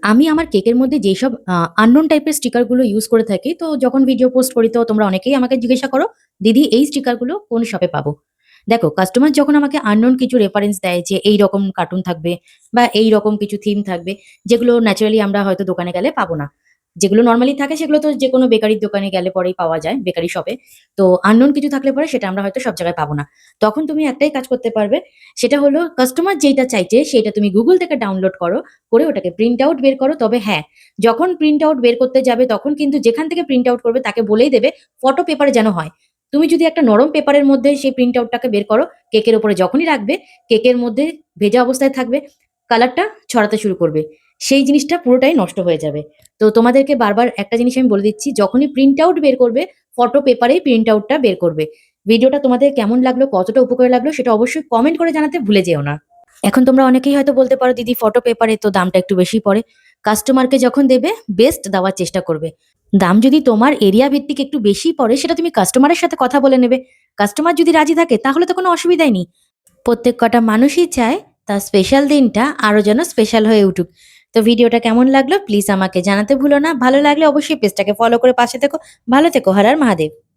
আমি আমার কেকের মধ্যে যেসব unknown টাইপের স্টিকার গুলো ইউজ করে থাকি, তো যখন ভিডিও পোস্ট করি তো তোমরা অনেকেই আমাকে জিজ্ঞাসা করো, "দিদি এই স্টিকার গুলো কোন শপে পাবো?" দেখো কাস্টমার যখন আমাকে unknown কিছু রেফারেন্স দেয় যে এইরকম কার্টুন থাকবে বা এইরকম কিছু থিম থাকবে, যেগুলো ন্যাচারালি আমরা হয়তো দোকানে গেলে পাবো না। যেগুলো নরমালি থাকে সেগুলো তো যেকোনো বেকারির দোকানে গেলে পরেই পাওয়া যায়, বেকারি শপে। তো unknown কিছু থাকলে পরে সেটা আমরা হয়তো সব জায়গায় পাবো না। তখন তুমি একটাই কাজ করতে পারবে, সেটা হলো কাস্টমার যেইটা চাইছে সেইটা তুমি Google থেকে ডাউনলোড করো। করে ওটাকে প্রিন্ট আউট বের করো। তবে হ্যাঁ, যখন প্রিন্ট আউট বের করতে যাবে তখন কিন্তু যেখান থেকে প্রিন্ট আউট করবে তাকে বলেই দেবে ফটো পেপারে যেন হয়। তুমি যদি একটা নরম পেপারের মধ্যে সেই প্রিন্ট আউটটাকে বের করো, কেকের উপরে যখনই রাখবে, কেকের মধ্যে ভেজা অবস্থায় থাকবে, কালারটা ছড়াতে শুরু করবে। সেই জিনিসটা পুরোটাই নষ্ট হয়ে যাবে। তো তোমাদেরকে বারবার একটা জিনিস আমি বলে দিচ্ছি, যখনই প্রিন্ট আউট বের করবে, ফটো পেপারেই প্রিন্ট আউটটা বের করবে। ভিডিওটা তোমাদের কেমন লাগলো, কতটা উপকারী লাগলো সেটা অবশ্যই কমেন্ট করে জানাতে ভুলে যেও না। এখন তোমরা অনেকেই হয়তো বলতে পারো, "দিদি ফটো পেপারে তো দামটা একটু বেশি পড়ে।" কাস্টমারকে যখন দেবে বেস্ট দেওয়ার চেষ্টা করবে। দাম যদি তোমার এরিয়া ভিত্তিক একটু বেশিই পড়ে সেটা তুমি কাস্টমারের সাথে কথা বলে নেবে। কাস্টমার যদি রাজি থাকে তাহলে তো কোনো অসুবিধাই নেই। প্রত্যেক কটা মানুষই চায় তার স্পেশাল দিনটা আরো যেন স্পেশাল হয়ে উঠুক। তো ভিডিওটা কেমন লাগলো প্লিজ আমাকে জানাতে ভুলো না। ভালো লাগলে অবশ্যই পেজটাকে ফলো করে পাশে থেকো। ভালো থেকো। হর হর মহাদেব।